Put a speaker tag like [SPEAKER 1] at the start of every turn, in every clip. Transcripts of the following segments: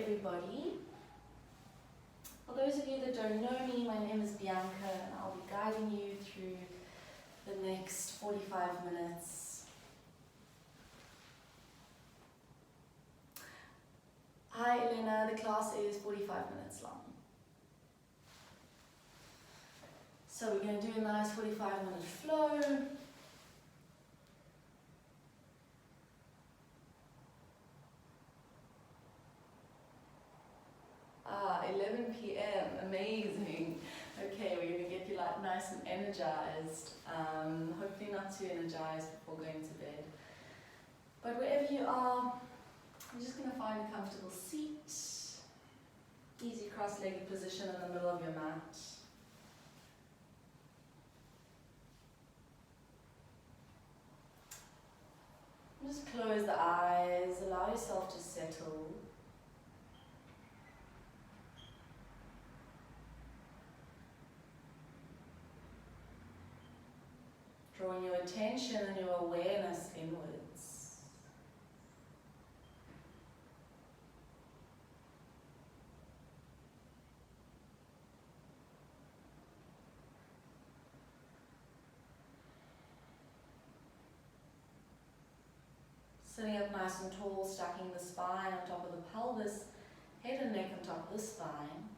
[SPEAKER 1] everybody. For those of you that don't know me, my name is Bianca and I'll be guiding you through the next 45 minutes. Hi Elena, the class is 45 minutes long. So we're going to do a nice 45-minute flow. 11 p.m. Amazing. Okay, we're going to get you like nice and energized. Hopefully not too energized before going to bed. But wherever you are, you're just going to find a comfortable seat. Easy cross-legged position in the middle of your mat. Just close the eyes, allow yourself to settle. Drawing your attention and your awareness inwards. Sitting up nice and tall, stacking the spine on top of the pelvis, head and neck on top of the spine.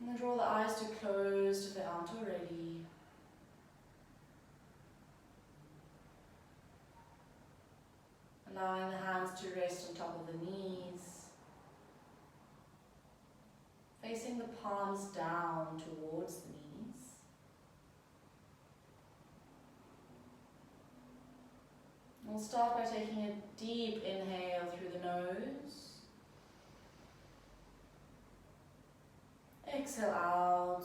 [SPEAKER 1] And then draw the eyes to close if they aren't already. Allowing the hands to rest on top of the knees. Facing the palms down towards the knees. We'll start by taking a deep inhale through the nose. Exhale out.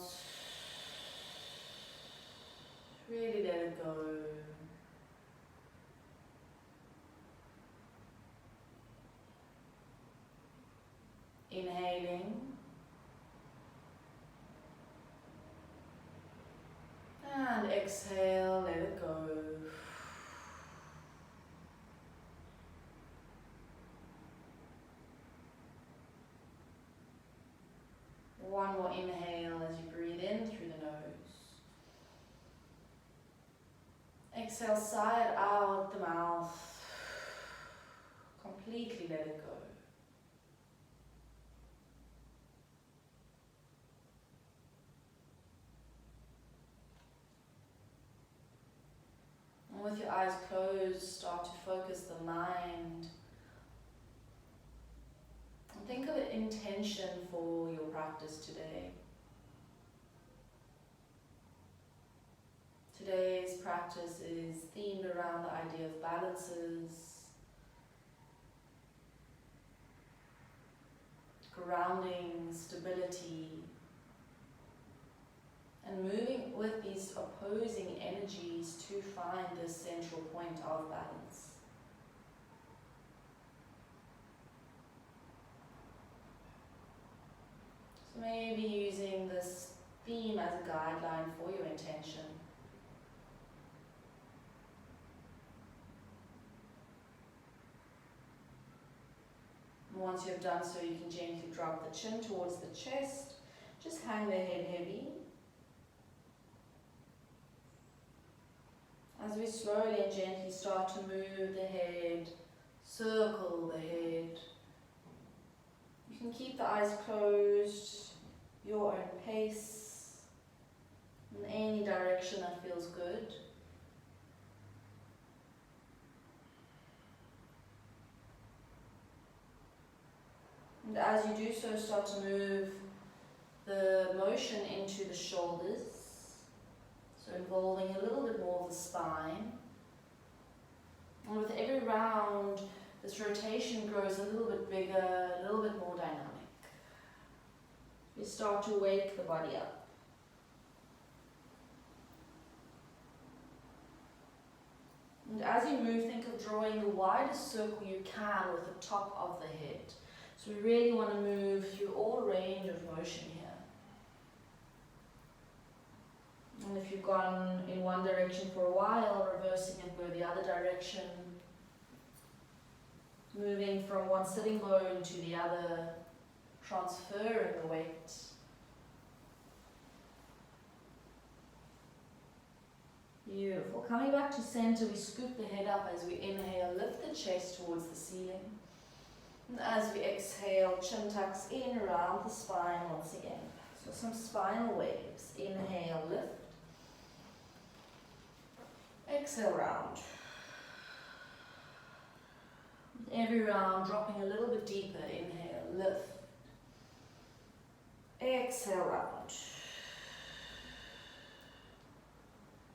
[SPEAKER 1] Really let it go. Inhaling. And exhale, let it go. One more inhale as you breathe in through the nose. Exhale, sigh it out the mouth. Completely let it go. And with your eyes closed, start to focus the mind. Think of an intention for your practice today. Today's practice is themed around the idea of balances, grounding, stability, and moving with these opposing energies to find this central point of balance. Maybe using this theme as a guideline for your intention. Once you've done so, you can gently drop the chin towards the chest. Just hang the head heavy. As we slowly and gently start to move the head, circle the head. You can keep the eyes closed, your own pace, in any direction that feels good. And as you do so, start to move the motion into the shoulders, so involving a little bit more of the spine. And with every round, this rotation grows a little bit bigger, a little bit more dynamic. You start to wake the body up. And as you move, think of drawing the widest circle you can with the top of the head. So we really want to move through all range of motion here. And if you've gone in one direction for a while, reversing and go the other direction. Moving from one sitting bone to the other, transferring the weight. Beautiful. Coming back to center, we scoop the head up as we inhale, lift the chest towards the ceiling. And as we exhale, chin tucks in around the spine once again. So some spinal waves. Inhale, lift. Exhale, round. With every round, dropping a little bit deeper. Inhale, lift. Exhale, round.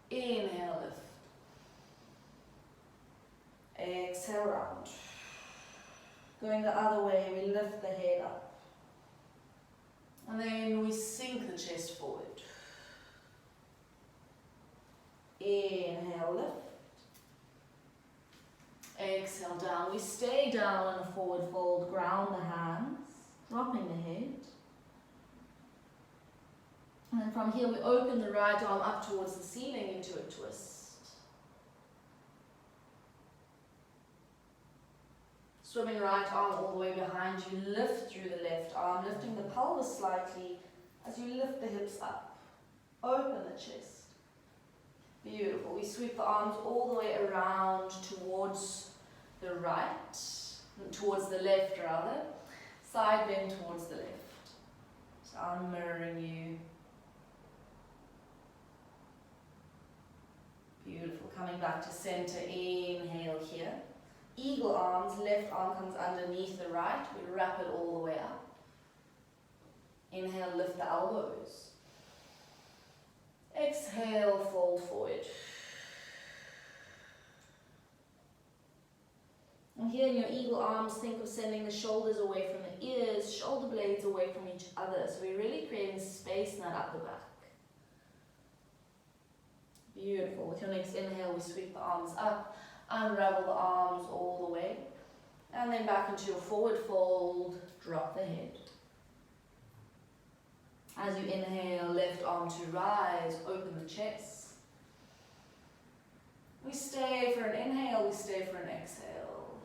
[SPEAKER 1] Inhale, lift. Exhale, round. Going the other way, we lift the head up. And then we sink the chest forward. Inhale, lift. Exhale, down. We stay down in a forward fold, ground the hands, dropping the head. And then from here, we open the right arm up towards the ceiling into a twist. Swimming right arm all the way behind you, lift through the left arm, lifting the pelvis slightly as you lift the hips up. Open the chest. Beautiful. We sweep the arms all the way around towards the right, towards the left rather. Side bend towards the left. So I'm mirroring you. Beautiful. Coming back to center. Inhale here. Eagle arms, left arm comes underneath the right. We wrap it all the way up. Inhale, lift the elbows. Exhale, fold forward. And here in your eagle arms, think of sending the shoulders away from the ears, shoulder blades away from each other. So we're really creating space in that upper back. Beautiful. With your next inhale, we sweep the arms up. Unravel the arms all the way, and then back into your forward fold, drop the head. As you inhale, left arm to rise, open the chest. We stay for an inhale, we stay for an exhale.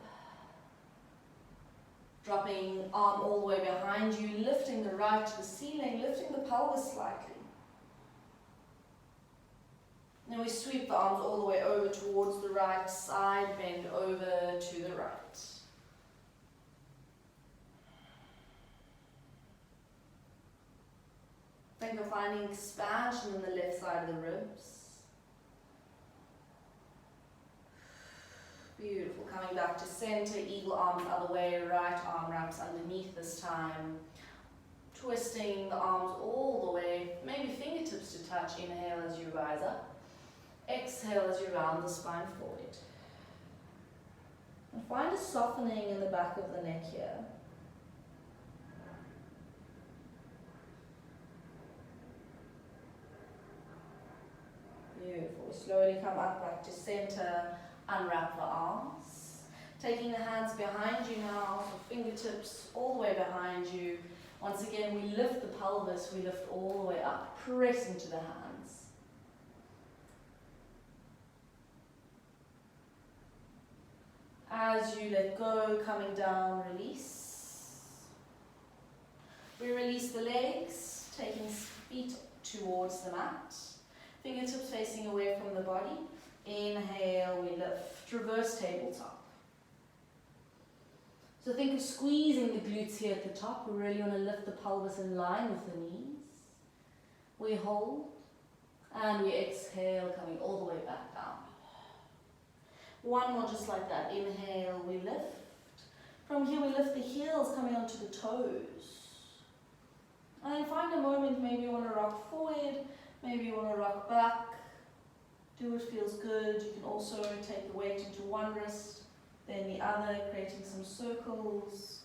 [SPEAKER 1] Dropping arm all the way behind you, lifting the right to the ceiling, lifting the pelvis slightly. Then we sweep the arms all the way over towards the right side, bend over to the right. Think of finding expansion in the left side of the ribs. Beautiful. Coming back to center, eagle arms the other way, right arm wraps underneath this time. Twisting the arms all the way, maybe fingertips to touch. Inhale as you rise up. Exhale as you round the spine forward. And find a softening in the back of the neck here. Beautiful. We slowly come up back to center, unwrap the arms. Taking the hands behind you now, so fingertips all the way behind you. Once again, we lift the pelvis, we lift all the way up, press into the hands. As you let go, coming down, release. We release the legs, taking feet towards the mat. Fingertips facing away from the body. Inhale, we lift. Reverse tabletop. So think of squeezing the glutes here at the top. We really want to lift the pelvis in line with the knees. We hold. And we exhale, coming all the way back down. One more just like that. Inhale, we lift. From here, we lift the heels coming onto the toes. And then find a moment, maybe you want to rock forward, maybe you want to rock back. Do what feels good. You can also take the weight into one wrist, then the other, creating some circles.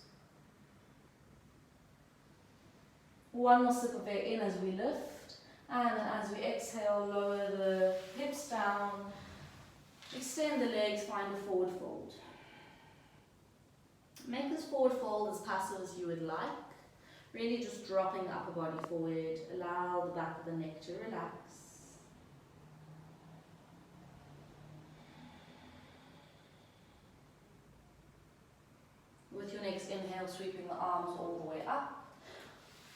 [SPEAKER 1] One more sip of air in as we lift. And then as we exhale, lower the hips down. Extend the legs, find a forward fold. Make this forward fold as passive as you would like. Really just dropping the upper body forward. Allow the back of the neck to relax. Inhale, sweeping the arms all the way up.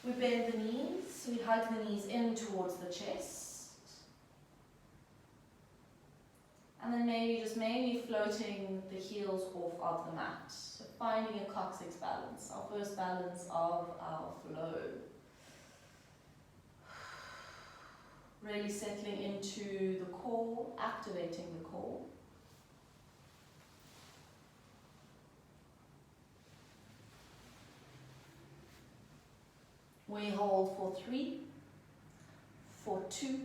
[SPEAKER 1] We bend the knees, we hug the knees in towards the chest. And then maybe floating the heels off of the mat. So finding a coccyx balance, our first balance of our flow. Really settling into the core, activating the core. We hold for 3, for 2,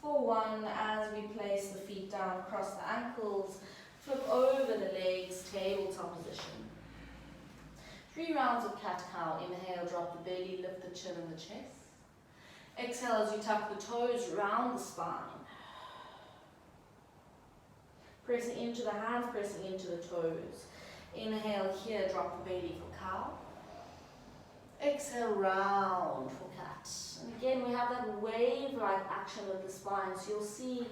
[SPEAKER 1] for 1, as we place the feet down, cross the ankles, flip over the legs, tabletop position. 3 rounds of cat-cow. Inhale, drop the belly, lift the chin and the chest. Exhale as you tuck the toes, round the spine. Pressing into the hands, pressing into the toes. Inhale here, drop the belly for cow. Exhale, round for cat. And again, we have that wave-like action with the spine. So you'll see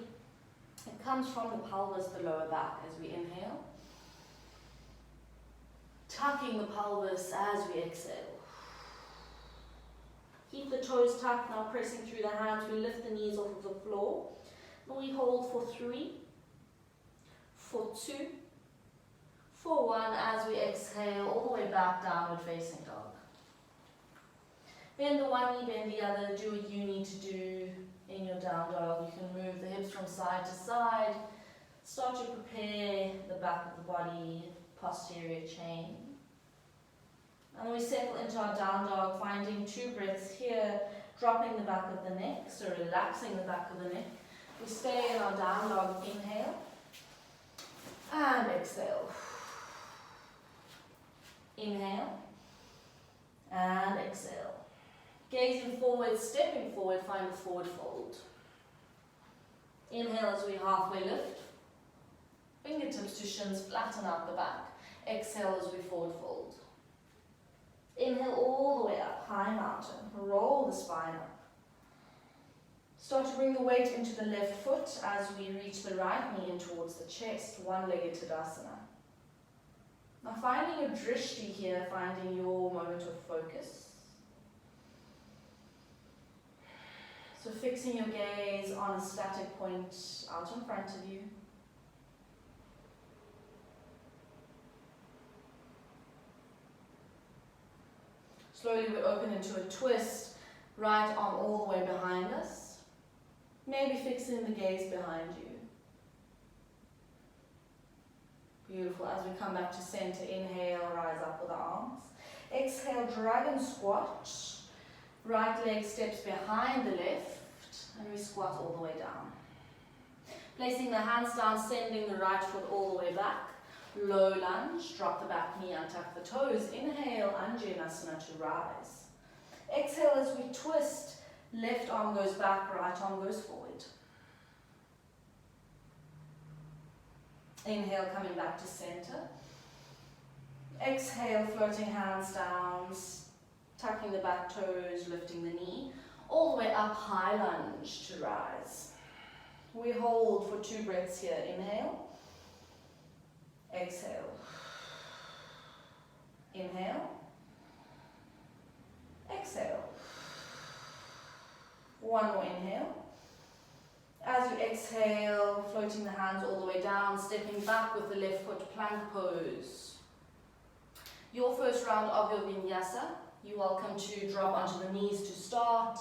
[SPEAKER 1] it comes from the pelvis, the lower back, as we inhale. Tucking the pelvis as we exhale. Keep the toes tucked, now pressing through the hands. We lift the knees off of the floor. And we hold for 3, for 2, for 1, as we exhale, all the way back, downward facing dog. Bend the one knee, bend the other, do what you need to do in your down dog. You can move the hips from side to side. Start to prepare the back of the body, posterior chain. And then we settle into our down dog, finding 2 breaths here, dropping the back of the neck, so relaxing the back of the neck. We stay in our down dog, inhale, and exhale. Inhale, and exhale. Gazing forward, stepping forward, find a forward fold. Inhale as we halfway lift. Fingertips to shins, flatten out the back. Exhale as we forward fold. Inhale all the way up, high mountain. Roll the spine up. Start to bring the weight into the left foot as we reach the right knee in towards the chest, one-legged Tadasana. Now finding your drishti here, finding your moment of focus. So fixing your gaze on a static point out in front of you. Slowly we open into a twist, right arm all the way behind us. Maybe fixing the gaze behind you. Beautiful. As we come back to center, inhale, rise up with the arms. Exhale, dragon squat. Right leg steps behind the left, and we squat all the way down. Placing the hands down, sending the right foot all the way back. Low lunge, drop the back knee, untuck the toes. Inhale, Anjaneyasana to rise. Exhale as we twist, left arm goes back, right arm goes forward. Inhale, coming back to center. Exhale, floating hands down, tucking the back toes, lifting the knee, all the way up, high lunge to rise. We hold for 2 breaths here. Inhale, exhale, inhale, exhale. 1 more inhale. As you exhale, floating the hands all the way down, stepping back with the left foot, plank pose. Your first round of your Vinyasa. You're welcome to drop onto the knees to start.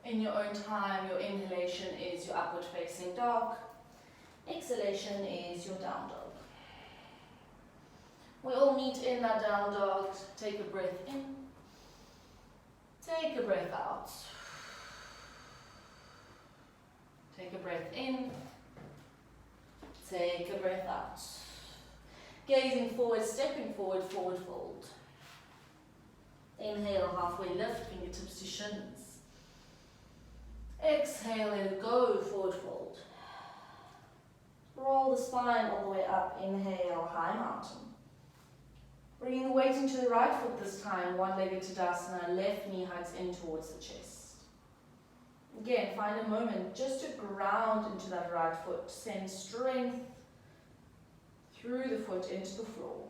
[SPEAKER 1] In your own time, your inhalation is your upward facing dog. Exhalation is your down dog. We all meet in that down dog. Take a breath in. Take a breath out. Take a breath in. Take a breath out. Gazing forward, stepping forward, forward fold. Inhale, halfway lift, fingertips to shins. Exhale and go, forward fold. Roll the spine all the way up. Inhale, high mountain. Bringing the weight into the right foot this time, one-legged Tadasana, left knee hugs in towards the chest. Again, find a moment just to ground into that right foot. Send strength through the foot into the floor.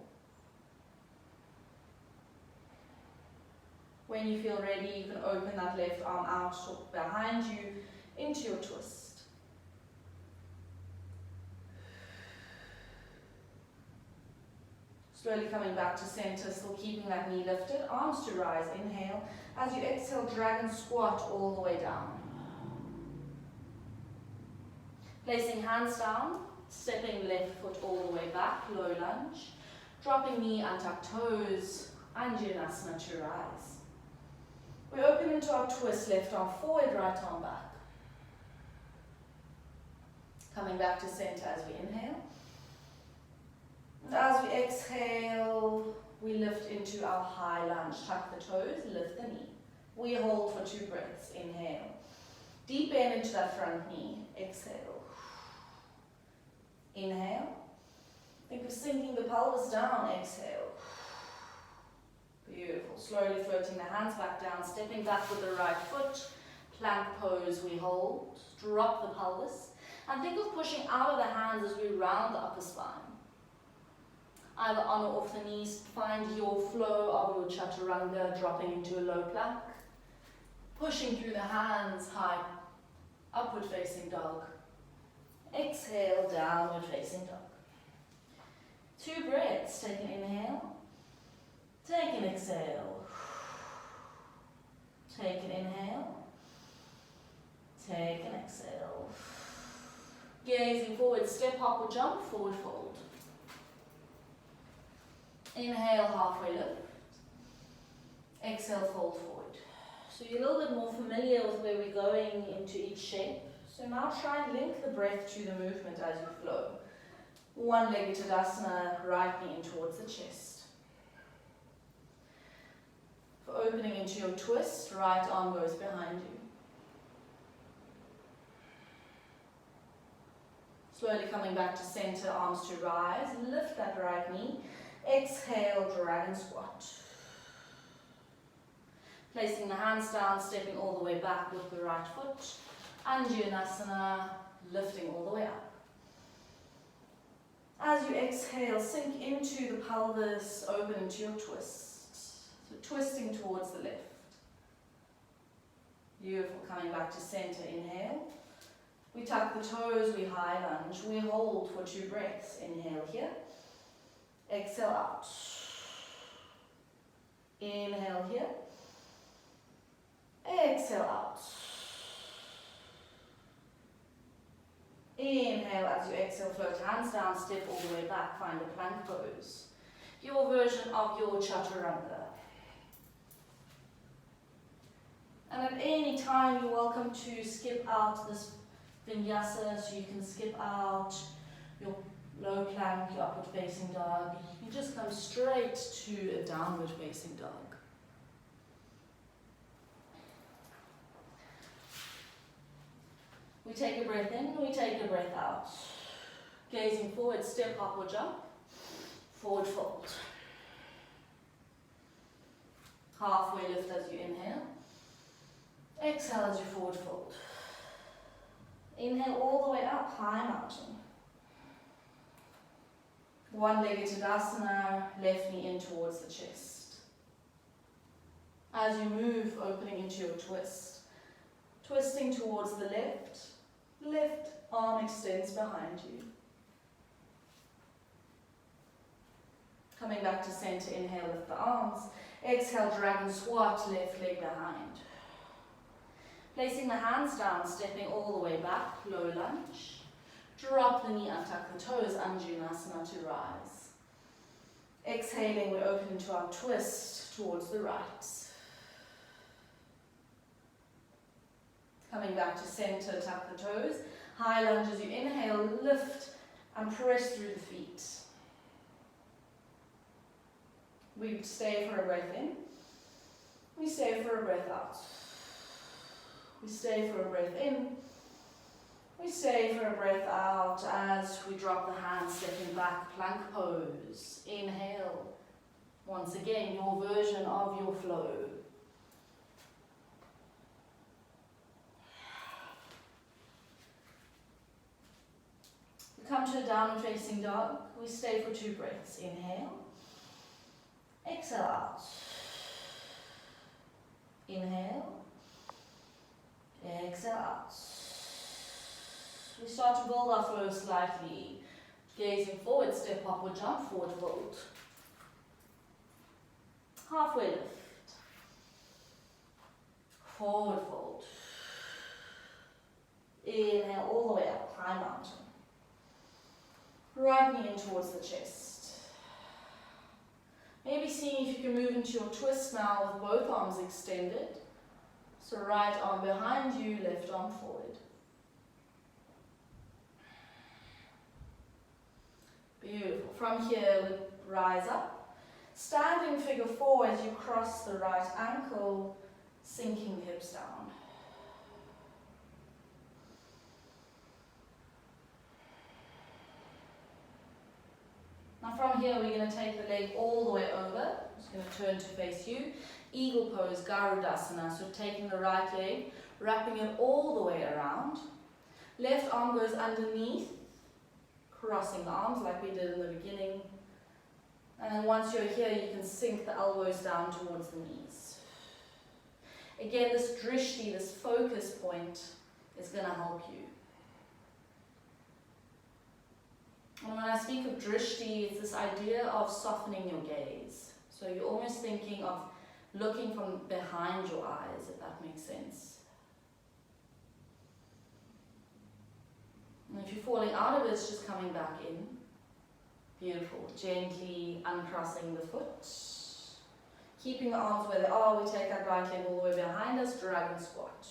[SPEAKER 1] When you feel ready, you can open that left arm out behind you into your twist. Slowly coming back to center, still keeping that knee lifted, arms to rise, inhale. As you exhale, dragon squat all the way down. Placing hands down, stepping left foot all the way back, low lunge. Dropping knee, untuck toes, and Vinyasa to rise. We open into our twist, left arm forward, right arm back. Coming back to center as we inhale. And as we exhale, we lift into our high lunge. Tuck the toes, lift the knee. We hold for 2 breaths. Inhale. Deep bend into that front knee. Exhale. Inhale. Think of sinking the pelvis down. Exhale. Beautiful. Slowly floating the hands back down, stepping back with the right foot. Plank pose, we hold. Drop the pelvis. And think of pushing out of the hands as we round the upper spine. Either on or off the knees, find your flow of your chaturanga, dropping into a low plank. Pushing through the hands, high, upward facing dog. Exhale, downward facing dog. 2 breaths, take an inhale. Take an exhale. Take an inhale. Take an exhale. Gazing forward, step, hop or jump, forward fold. Inhale, halfway lift. Exhale, fold forward. So you're a little bit more familiar with where we're going into each shape. So now try and link the breath to the movement as you flow. One-legged Tadasana, right knee in towards the chest. For opening into your twist, right arm goes behind you. Slowly coming back to center, arms to rise. Lift that right knee. Exhale, dragon squat. Placing the hands down, stepping all the way back with the right foot. And Vinyasa, lifting all the way up. As you exhale, sink into the pelvis, open into your twist. So twisting towards the left. Beautiful, coming back to center, inhale. We tuck the toes, we high lunge, we hold for 2 breaths. Inhale here. Exhale out. Inhale here. Exhale out. Inhale as you exhale, float hands down, step all the way back, find a plank pose. Your version of your chaturanga. And at any time you're welcome to skip out this Vinyasa, so you can skip out your low plank, your upward facing dog. You just come straight to a downward facing dog. We take a breath in, we take a breath out. Gazing forward, step, hop or jump. Forward fold. Halfway lift as you inhale. Exhale as you forward fold. Inhale all the way up, high mountain. One-legged Tadasana, left knee in towards the chest. As you move, opening into your twist. Twisting towards the left. Left arm extends behind you. Coming back to center, inhale, lift the arms. Exhale, dragon squat, left leg behind. Placing the hands down, stepping all the way back, low lunge. Drop the knee, untuck the toes, Vinyasa to rise. Exhaling, we open into our twist towards the right. Coming back to center, tuck the toes. High lunge as you inhale, lift and press through the feet. We stay for a breath in. We stay for a breath out. We stay for a breath in. We stay for a breath out as we drop the hands, stepping back, plank pose. Inhale. Once again, your version of your flow. We come to a downward facing dog. We stay for 2 breaths. Inhale. Exhale out. Inhale. Exhale out. We start to build our flow slightly. Gazing forward, step up or jump, forward fold. Halfway lift. Forward fold. Inhale all the way up, high mountain. Right knee in towards the chest. Maybe seeing if you can move into your twist now with both arms extended. So right arm behind you, left arm forward. Beautiful. From here, we rise up. Standing figure four as you cross the right ankle, sinking the hips down. Now from here, we're going to take the leg all the way over. I'm just going to turn to face you. Eagle pose, Garudasana. So taking the right leg, wrapping it all the way around. Left arm goes underneath, crossing the arms like we did in the beginning. And then once you're here, you can sink the elbows down towards the knees. Again, this drishti, this focus point, is going to help you. And when I speak of drishti, it's this idea of softening your gaze. So you're almost thinking of looking from behind your eyes, if that makes sense. And if you're falling out of it, it's just coming back in. Beautiful. Gently uncrossing the foot. Keeping the arms where they are, we take that right leg all the way behind us, dragon squat.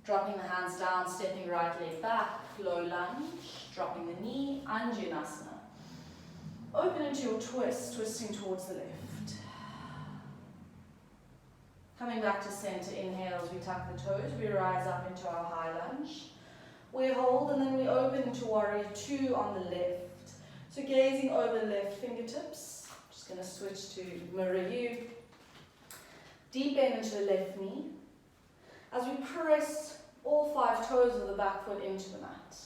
[SPEAKER 1] Dropping the hands down, stepping right leg back, low lunge, dropping the knee, Anjanasana. Open into your twist, twisting towards the left. Coming back to center, inhale as we tuck the toes, we rise up into our high lunge. We hold and then we open into warrior two on the left. So gazing over left fingertips, just going to switch to mirror view. Deep bend into the left knee. As we press all 5 toes of the back foot into the mat.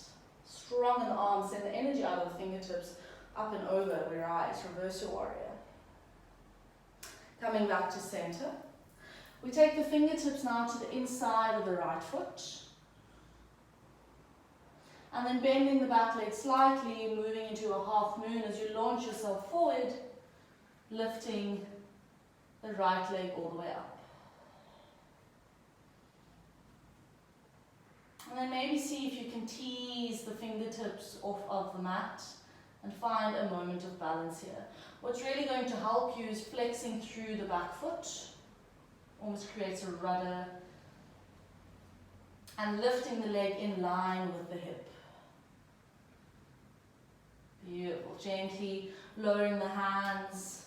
[SPEAKER 1] Strong in the arms, send the energy out of the fingertips, up and over, we rise, reverse your warrior. Coming back to center. We take the fingertips now to the inside of the right foot. And then bending the back leg slightly, moving into a half moon as you launch yourself forward, lifting the right leg all the way up. And then maybe see if you can tease the fingertips off of the mat and find a moment of balance here. What's really going to help you is flexing through the back foot, almost creates a rudder, and lifting the leg in line with the hip. Beautiful. Gently lowering the hands,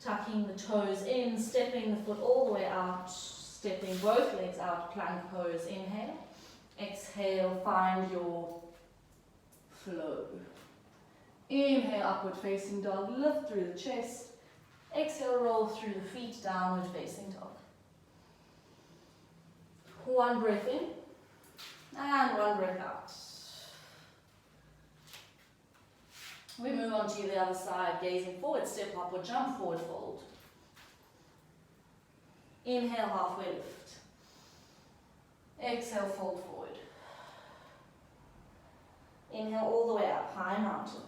[SPEAKER 1] tucking the toes in, stepping the foot all the way out, stepping both legs out, plank pose. Inhale. Exhale, find your flow. Inhale, upward facing dog, lift through the chest. Exhale, roll through the feet, downward facing dog. One breath in, and one breath out. We move on to the other side, gazing forward, step up or jump, forward fold. Inhale, halfway lift. Exhale, fold forward. Inhale all the way up, high mountain.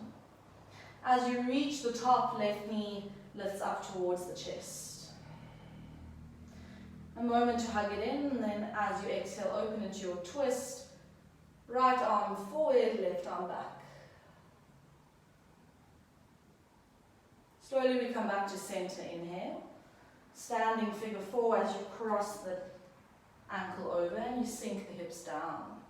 [SPEAKER 1] As you reach the top, left knee lifts up towards the chest. A moment to hug it in, and then as you exhale, open into your twist. Right arm forward, left arm back. Slowly we come back to center, inhale. Standing figure four as you cross the ankle over and you sink the hips down.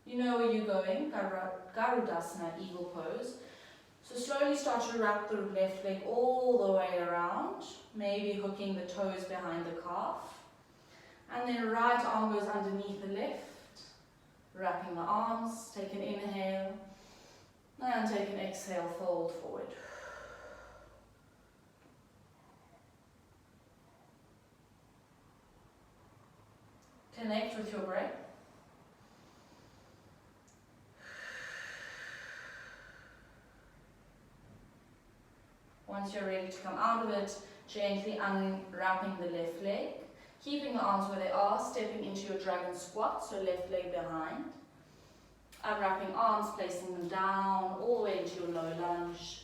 [SPEAKER 1] You know where you're going, Garudasana, eagle pose. So slowly start to wrap the left leg all the way around, maybe hooking the toes behind the calf. And then right arm goes underneath the left, wrapping the arms, take an inhale, and take an exhale, fold forward. Connect with your breath. . Once you're ready to come out of it, gently unwrapping the left leg, keeping the arms where they are, stepping into your dragon squat, so left leg behind. Unwrapping arms, placing them down, all the way into your low lunge.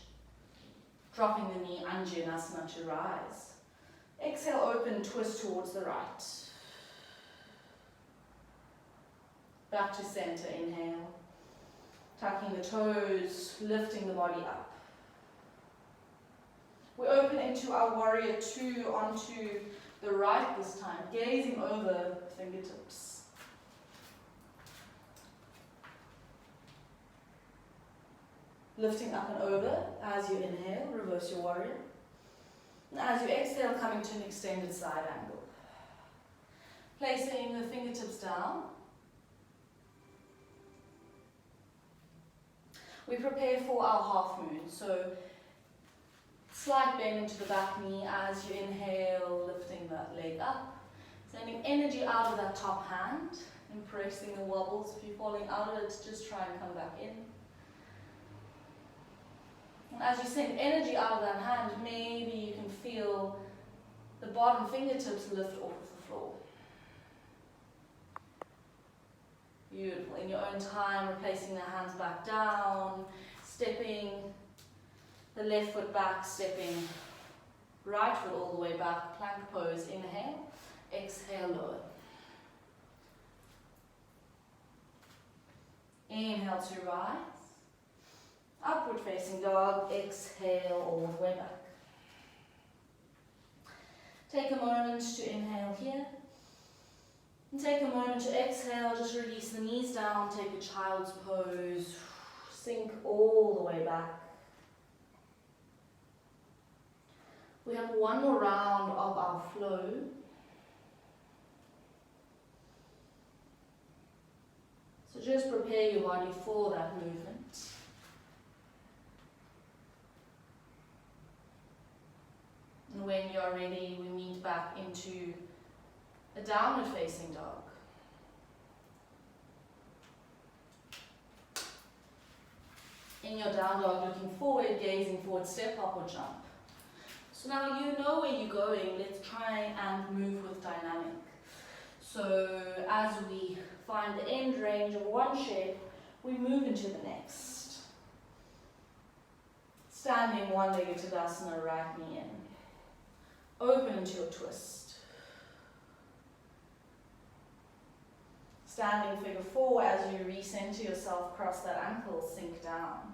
[SPEAKER 1] Dropping the knee, Vinyasa to rise. Exhale, open, twist towards the right. Back to center, inhale. Tucking the toes, lifting the body up. We open into our warrior two onto the right this time, gazing over fingertips. Lifting up and over as you inhale, reverse your warrior. And as you exhale, coming to an extended side angle. Placing the fingertips down. We prepare for our half moon, so slight bend into the back knee as you inhale, lifting that leg up, sending energy out of that top hand, impressing the wobbles. If you're falling out of it, just try and come back in. And as you send energy out of that hand, maybe you can feel the bottom fingertips lift off of the floor. Beautiful. In your own time, replacing the hands back down, stepping the left foot back, stepping right foot all the way back, plank pose, inhale, exhale, lower. Inhale to rise, upward facing dog, exhale all the way back. Take a moment to inhale here, and take a moment to exhale, just release the knees down, take a child's pose, sink all the way back. We have one more round of our flow. So just prepare your body for that movement. And when you're ready, we meet back into a downward facing dog. In your down dog, looking forward, gazing forward, step up or jump. So now you know where you're going, let's try and move with dynamic. So as we find the end range of one shape, we move into the next. Standing one-legged Tadasana, right knee in. Open into your twist. Standing figure four, as you recenter yourself, cross that ankle, sink down.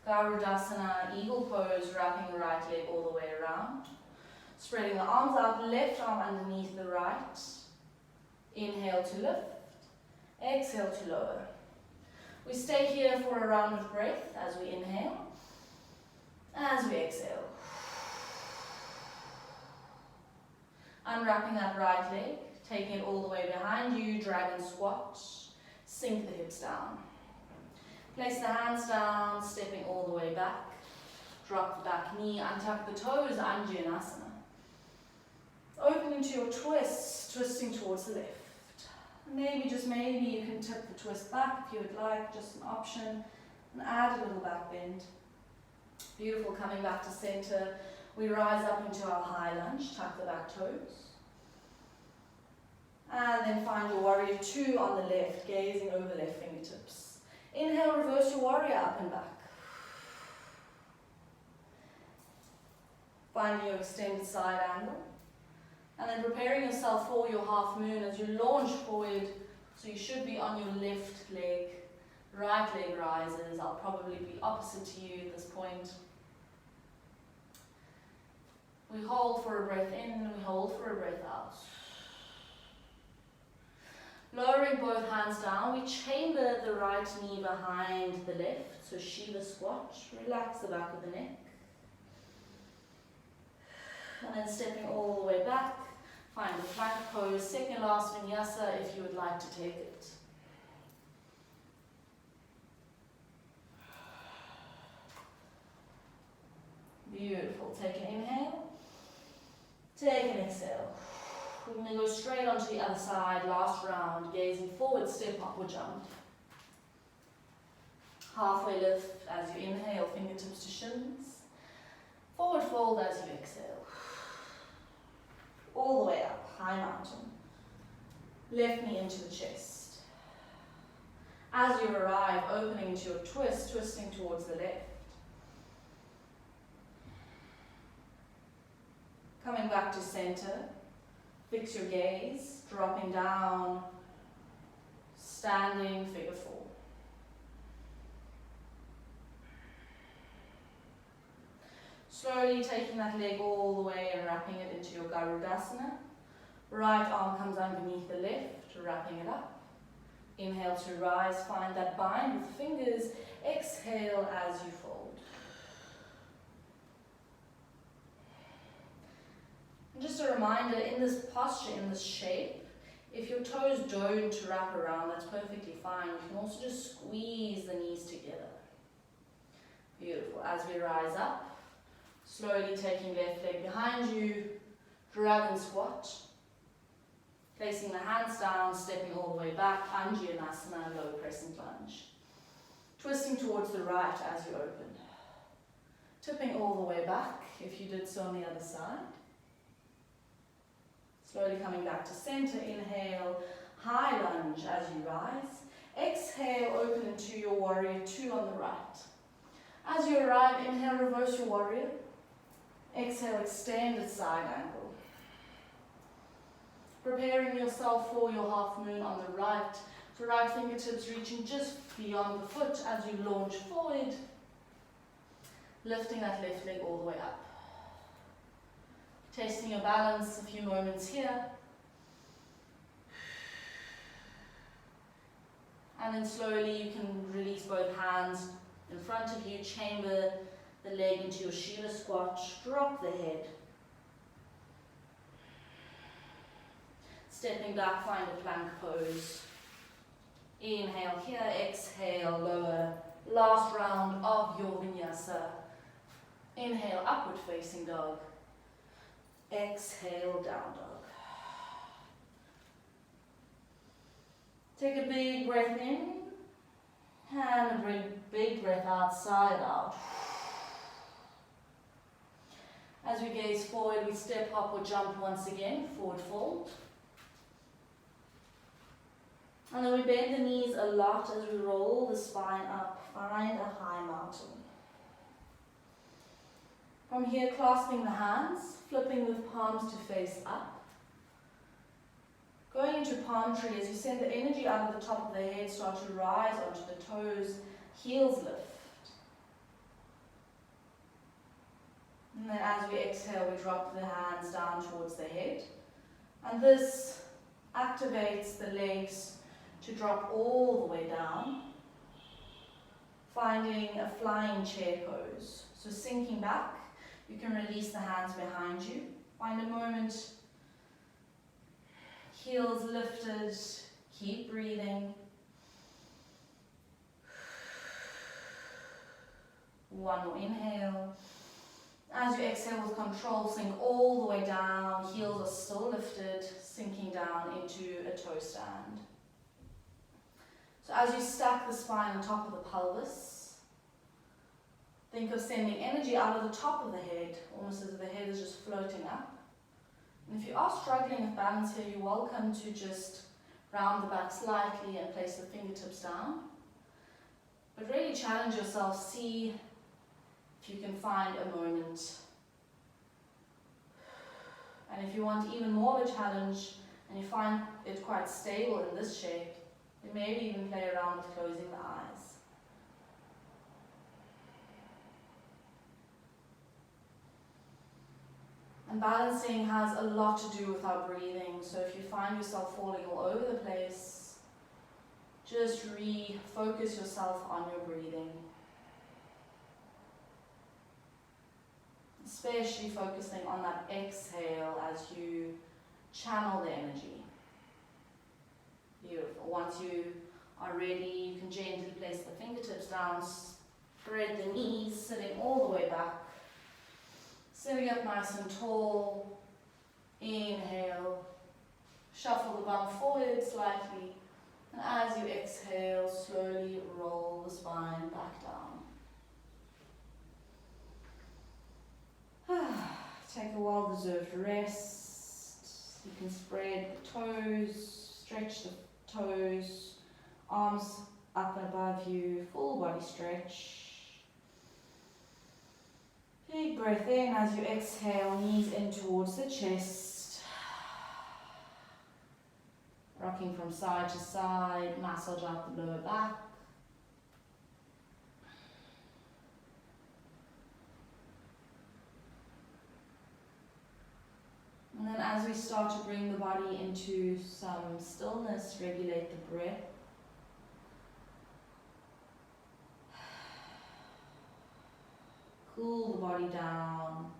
[SPEAKER 1] Garudasana, eagle pose, wrapping the right leg all the way around. Spreading the arms out, left arm underneath the right. Inhale to lift, exhale to lower. We stay here for a round of breath as we inhale, as we exhale. Unwrapping that right leg, taking it all the way behind you, dragon squat, sink the hips down. Place the hands down, stepping all the way back. Drop the back knee, untuck the toes, Vinyasa. Open into your twist, twisting towards the left. Maybe, just maybe, you can tip the twist back if you would like, just an option. And add a little back bend. Beautiful, coming back to center. We rise up into our high lunge, tuck the back toes. And then find your warrior two on the left, gazing over left fingertips. Inhale, reverse your warrior up and back. Finding your extended side angle. And then preparing yourself for your half moon as you launch forward. So you should be on your left leg. Right leg rises. I'll probably be opposite to you at this point. We hold for a breath in, we hold for a breath out. Lowering both hands down, we chamber the right knee behind the left, so Shiva squat, relax the back of the neck. And then stepping all the way back, find the plank pose, second last vinyasa if you would like to take it. Beautiful, take an inhale, take an exhale. We're going to go straight onto the other side, last round, gazing forward, step up or jump. Halfway lift as you inhale, fingertips to shins. Forward fold as you exhale. All the way up, high mountain. Left knee into the chest. As you arrive, opening into your twist, twisting towards the left. Coming back to center, fix your gaze, dropping down, standing figure four. Slowly taking that leg all the way and wrapping it into your Garudasana. Right arm comes underneath the left, wrapping it up. Inhale to rise, find that bind with fingers. Exhale as you fold. And just a reminder, in this posture, in this shape, if your toes don't wrap around, that's perfectly fine. You can also just squeeze the knees together. Beautiful. As we rise up, slowly taking left leg behind you, dragon squat. Placing the hands down, stepping all the way back, Anjaneyasana, low crescent lunge. Twisting towards the right as you open. Tipping all the way back, if you did so on the other side. Slowly coming back to center, inhale, high lunge as you rise. Exhale, open into your warrior two on the right. As you arrive, inhale, reverse your warrior. Exhale, extended side angle. Preparing yourself for your half moon on the right. So right fingertips reaching just beyond the foot as you launch forward. Lifting that left leg all the way up. Testing your balance a few moments here. And then slowly you can release both hands in front of you, chamber the leg into your Shiva squat, drop the head. Stepping back, find a plank pose. Inhale here, exhale, lower. Last round of your Vinyasa. Inhale, upward facing dog. Exhale, down dog. Take a big breath in. And a big breath out, side out. As we gaze forward, we step, hop or jump once again, forward fold. And then we bend the knees a lot as we roll the spine up, find a high mountain. From here, clasping the hands, flipping the palms to face up. Going into palm tree, as you send the energy out of the top of the head, start to rise onto the toes, heels lift. And then as we exhale, we drop the hands down towards the head. And this activates the legs to drop all the way down, finding a flying chair pose. So sinking back, you can release the hands behind you. Find a moment, heels lifted, keep breathing. One more inhale. As you exhale with control, sink all the way down, heels are still lifted, sinking down into a toe stand. So as you stack the spine on top of the pelvis, think of sending energy out of the top of the head, almost as if the head is just floating up. And if you are struggling with balance here, you're welcome to just round the back slightly and place the fingertips down. But really challenge yourself, see if you can find a moment. And if you want even more of a challenge, and you find it quite stable in this shape, then maybe even play around with closing the eyes. And balancing has a lot to do with our breathing, so if you find yourself falling all over the place, just refocus yourself on your breathing. Especially focusing on that exhale as you channel the energy. Beautiful. Once you are ready, you can gently place the fingertips down, spread the knees, sitting all the way back. Sitting up nice and tall. Inhale. Shuffle the bum forward slightly. And as you exhale, slowly roll the spine back down. Take a well-deserved rest. You can spread the toes, stretch the toes, arms up and above you, full body stretch. Big breath in as you exhale, knees in towards the chest. Rocking from side to side, massage out the lower back. And then as we start to bring the body into some stillness, regulate the breath. Cool the body down.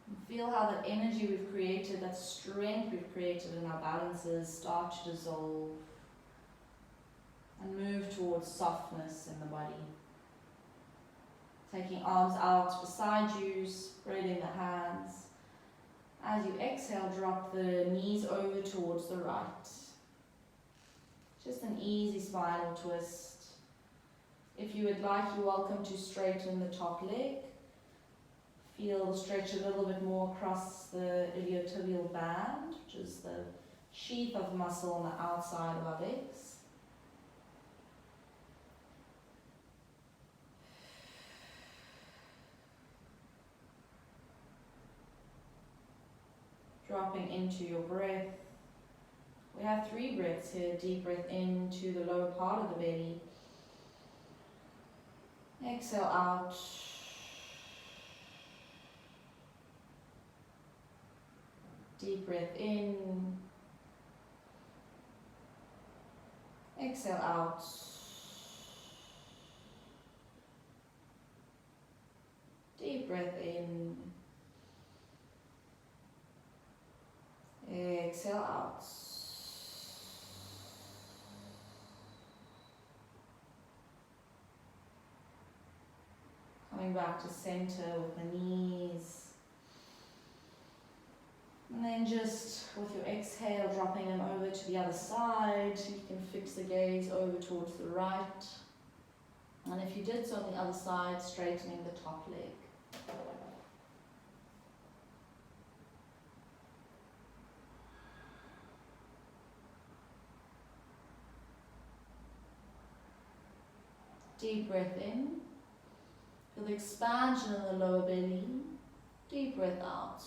[SPEAKER 1] And feel how that energy we've created, that strength we've created in our balances start to dissolve and move towards softness in the body. Taking arms out beside you, spreading the hands. As you exhale, drop the knees over towards the right. Just an easy spinal twist. If you would like, you're welcome to straighten the top leg. Feel the stretch a little bit more across the iliotibial band, which is the sheath of muscle on the outside of our legs. Dropping into your breath. We have 3 breaths here. Deep breath into the lower part of the belly. Exhale out. Deep breath in. Exhale out. Deep breath in. Exhale out. Coming back to center with the knees. And then just with your exhale, dropping them over to the other side. You can fix the gaze over towards the right. And if you did so on the other side, straightening the top leg. Deep breath in. Feel the expansion in the lower belly. Deep breath out.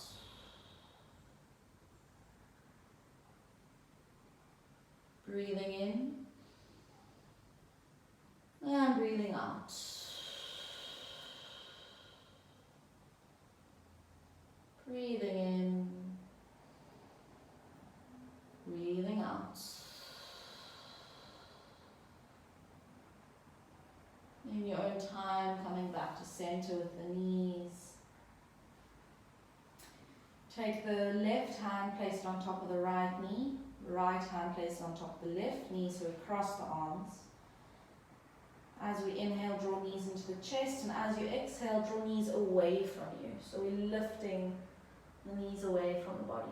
[SPEAKER 1] Breathing in. And breathing out. Breathing in. Breathing out. In your own time, coming back to center with the knees. Take the left hand, place it on top of the right knee. Right hand, place it on top of the left knee, so we cross the arms. As we inhale, draw knees into the chest, and as you exhale, draw knees away from you. So we're lifting the knees away from the body.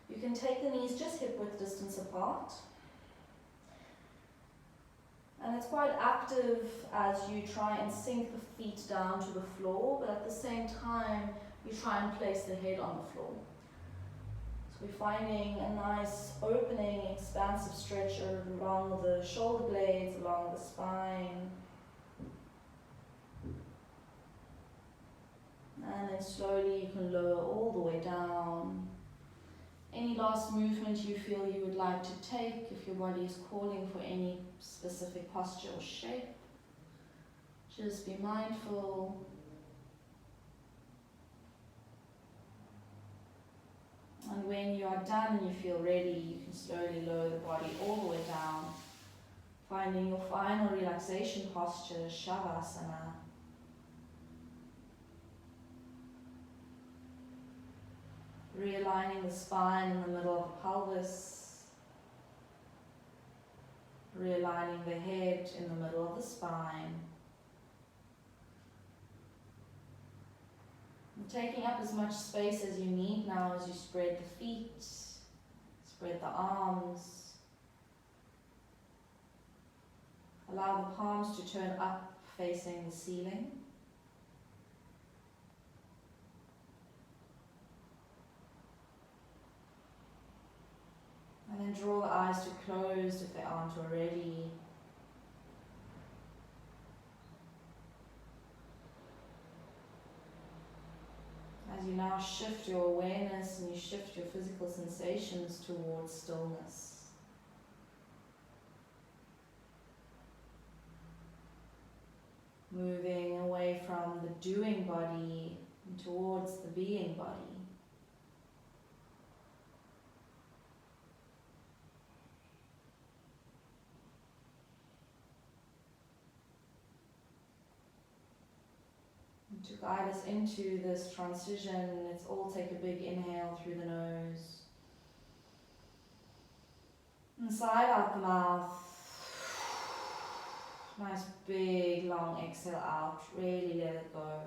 [SPEAKER 1] You can take the knees just hip-width distance apart. And it's quite active as you try and sink the feet down to the floor, but at the same time, you try and place the head on the floor. So we're finding a nice opening, expansive stretch along the shoulder blades, along the spine. And then slowly you can lower all the way down. Any last movement you feel you would like to take, if your body is calling for any specific posture or shape, just be mindful. And when you are done and you feel ready, you can slowly lower the body all the way down, finding your final relaxation posture, Shavasana. Realigning the spine in the middle of the pelvis. Realigning the head in the middle of the spine. And taking up as much space as you need now as you spread the feet, spread the arms, Allow the palms to turn up, facing the ceiling. And then draw the eyes to closed if they aren't already. As you now shift your awareness and you shift your physical sensations towards stillness. Moving away from the doing body and towards the being body. And to guide us into this transition, let's all take a big inhale through the nose. Inside out the mouth. Nice big long exhale out, really let it go.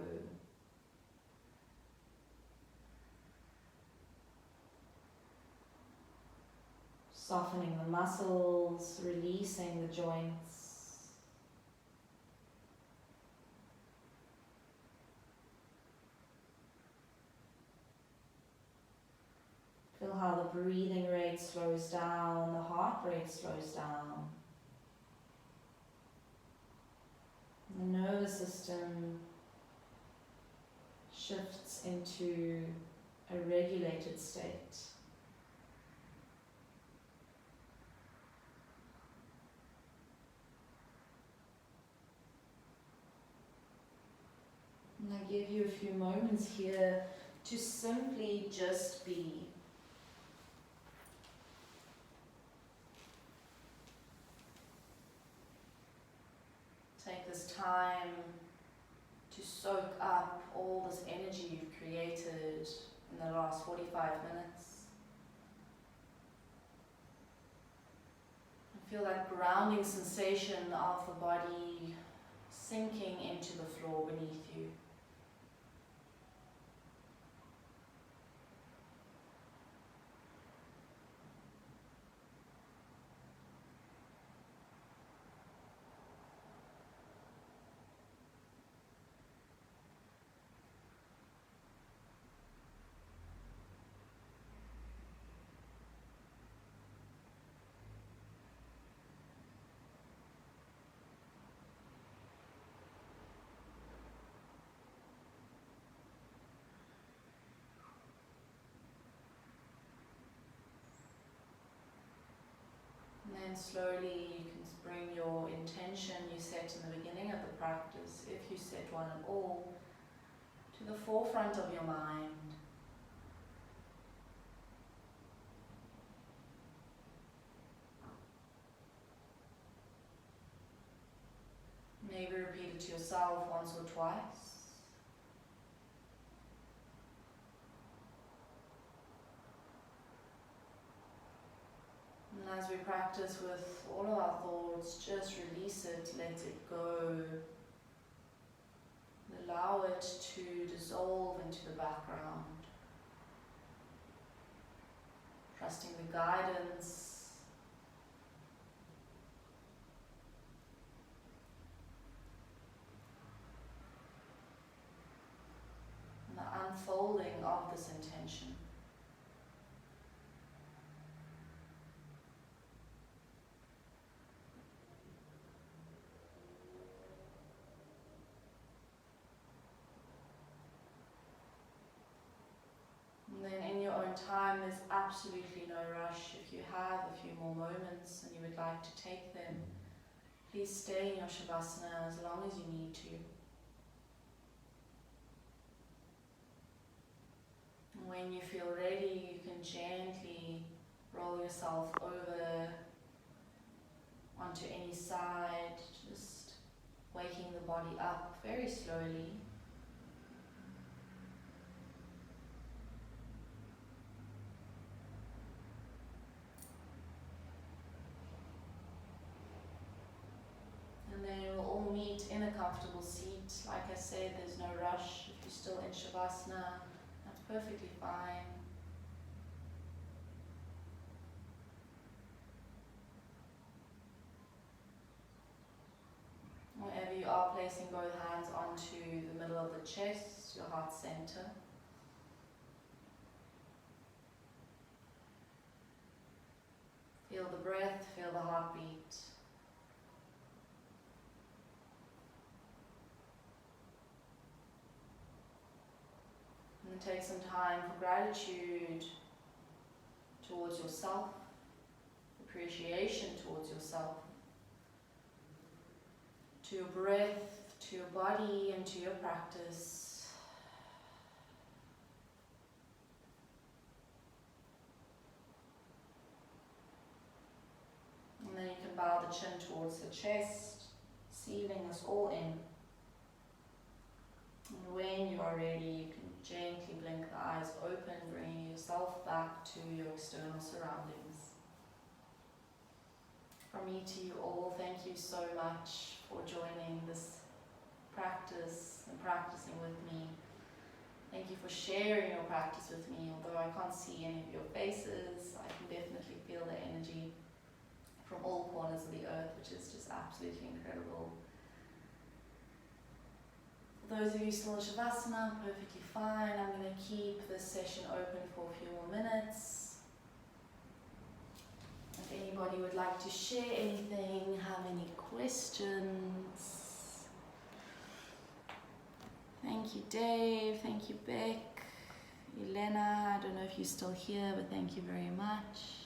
[SPEAKER 1] Softening the muscles, releasing the joints. Feel how the breathing rate slows down, the heart rate slows down. The nervous system shifts into a regulated state. And I give you a few moments here to simply just be. Take this time to soak up all this energy you've created in the last 45 minutes. And feel that grounding sensation of the body sinking into the floor beneath you. And then slowly you can bring your intention you set in the beginning of the practice, if you set one at all, to the forefront of your mind. Maybe repeat it to yourself once or twice. And as we practice with all of our thoughts, just release it, let it go. Allow it to dissolve into the background. Trusting the guidance and the unfolding of this intention. And then in your own time, there's absolutely no rush. If you have a few more moments and you would like to take them, please stay in your Shavasana as long as you need to. And when you feel ready, you can gently roll yourself over onto any side, just waking the body up very slowly. And then we'll all meet in a comfortable seat. Like I said, there's no rush. If you're still in Shavasana, that's perfectly fine. your chest, your heart center. Feel the breath, feel the heartbeat. And then take some time for gratitude towards yourself, appreciation towards yourself, to your breath, to your body, and to your practice. And then you can bow the chin towards the chest, sealing us all in. And when you are ready, you can gently blink the eyes open, bringing yourself back to your external surroundings. From me to you all, thank you so much for joining this practice and practicing with me. Thank you for sharing your practice with me. Although I can't see any of your faces, I can definitely feel the energy from all corners of the earth, which is just absolutely incredible. For those of you still in Shavasana, perfectly fine. I'm going to keep this session open for a few more minutes. If anybody would like to share anything, have any questions. Thank you, Dave. Thank you, Beck. Elena, I don't know if you're still here, but thank you very much.